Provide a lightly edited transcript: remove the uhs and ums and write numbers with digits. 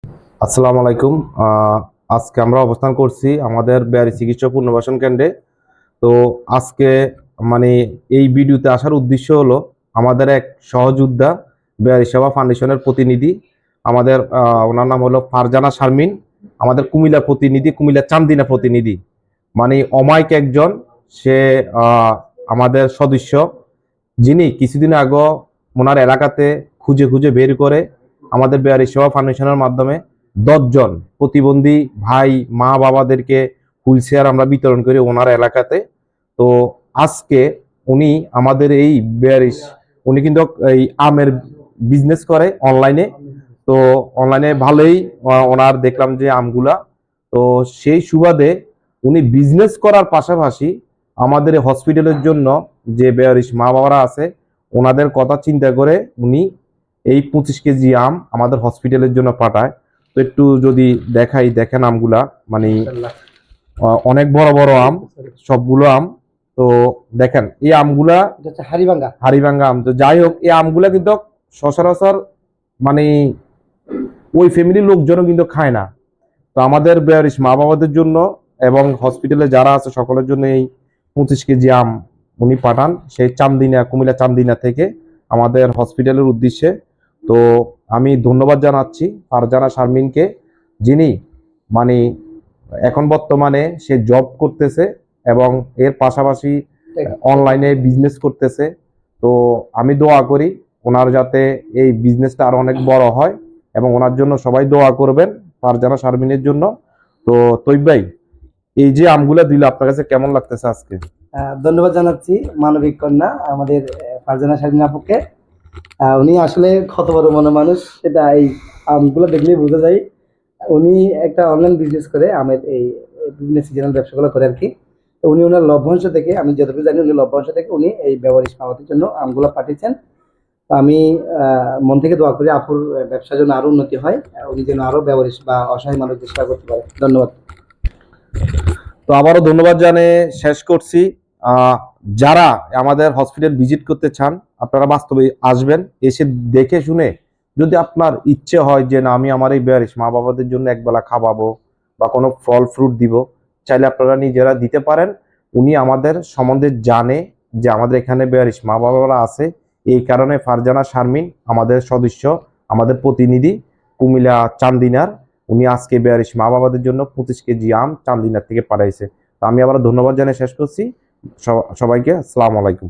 আসসালামু আলাইকুম। আজকে আমরা অবস্থান করছি আমাদের বেয়ারি চিকিৎসা পুনর্বাসন কেন্দ্রে। তো আজকে মানে এই ভিডিওতে আসার উদ্দেশ্য হলো আমাদের এক সহযোদ্ধা বেয়ারি সেবা ফাউন্ডেশনের প্রতিনিধি, আমাদের ওনার নাম হলো ফারজানা শারমিন, আমাদের কুমিল্লা প্রতিনিধি, কুমিল্লা চান্দিনা প্রতিনিধি, মানে অমায়িক একজন। সে আমাদের সদস্য, যিনি কিছুদিন আগে ওনার এলাকাতে খুঁজে খুঁজে বের করে আমাদের বেয়ারি সেবা ফাউন্ডেশনের মাধ্যমে 10 জন প্রতিবন্ধী ভাই মা বাবাদেরকে হুইল চেয়ার আমরা বিতরণ করি ওনার এলাকাতে। তো আজকে উনি আমাদের এই বেয়ারিশ, উনি কিন্তু এই আমের বিজনেস করে অনলাইনে। তো অনলাইনে ভালোই ওনার দেখলাম যে আমগুলা। তো সেই সুবাদে উনি বিজনেস করার পাশাপাশি আমাদের হসপিটালের জন্য যে বেয়ারিশ মা বাবারা আছে ওনাদের কথা চিন্তা করে উনি এই 25 কেজি আম আমাদের হসপিটালের জন্য পাঠায়। তো একটু যদি দেখেন আমগুলা, মানে অনেক বড় বড় আম, সবগুলো আম। তো দেখেন এই আমগুলা হাড়িভাঙ্গা আম। তো যাই হোক, এই আমগুলা কিন্তু সচরাচর মানে ওই ফ্যামিলির লোকজনও কিন্তু খায় না। তো আমাদের বেয়ারিশ মা বাবাদের জন্য এবং হসপিটালে যারা আছে সকলের জন্য এই 25 কেজি আম উনি পাঠান সেই চান্দিনা, কুমিল্লা চান্দিনা থেকে আমাদের হসপিটালের উদ্দেশ্যে। তো আমি ধন্যবাদ জানাচ্ছি ফারজানা শারমিনকে, যিনি মানে এখন বর্তমানে সে জব করতেছে এবং এর পাশাপাশি অনলাইনে বিজনেস করতেছে। তো আমি দোয়া করি ওনার যাতে এই বিজনেসটা আরো অনেক বড় হয় এবং ওনার জন্য সবাই দোয়া করবেন, ফারজানা শারমিনের জন্য। তো তৈব ভাই, এই যে আমগুলা দিল আপনার কাছে কেমন লাগতেছে আজকে? ধন্যবাদ জানাচ্ছি মানবিক কন্যা আমাদের ফারজানা শারমিন আপুকে। উনি আসলে কত বড় মনের মানুষ সেটা এই আমগুলো দেখলেই বোঝা যায়। উনি একটা অনলাইন বিজনেস করে, আমের এই বিভিন্ন সিজনাল ব্যবসাগুলো করে আর কি। তো উনি ওনার লভ্যাংশ থেকে, আমি যতটুকু জানি উনি লভ্যাংশ থেকে উনি এই ব্যবহারিক মামাদের জন্য আমগুলো পাঠিয়েছেন। তো আমি মন থেকে দোয়া করি আপুর ব্যবসার জন্য আরো উন্নতি হয়, উনি যেন আরো ব্যবহারিক বা অসহায় মানুষদের সেবা করতে পারে। ধন্যবাদ। তো আবারও ধন্যবাদ জানিয়ে শেষ করছি। যারা আমাদের হসপিটাল ভিজিট করতে চান আপনারা বাস্তবে আসবেন, এসে দেখে শুনে যদি আপনার ইচ্ছে হয় যে না আমি আমার এই বেয়ারিশ মা বাবাদের জন্য একবেলা খাওয়াবো বা কোনো ফল ফ্রুট দিব, চাইলে আপনারা নিজেরা দিতে পারেন। উনি আমাদের সম্বন্ধে জানে যে আমাদের এখানে বেয়ারিশ মা বাবারা আছে, এই কারণে ফারজানা শারমিন আমাদের সদস্য, আমাদের প্রতিনিধি কুমিল্লা চান্দিনার, উনি আজকে বেয়ারিশ মা বাবাদের জন্য 25 কেজি আম চান্দিনার থেকে পাঠাইছে। তো আমি আবার ধন্যবাদ জানিয়ে শেষ করছি সবাইকে। আসসালামু আলাইকুম।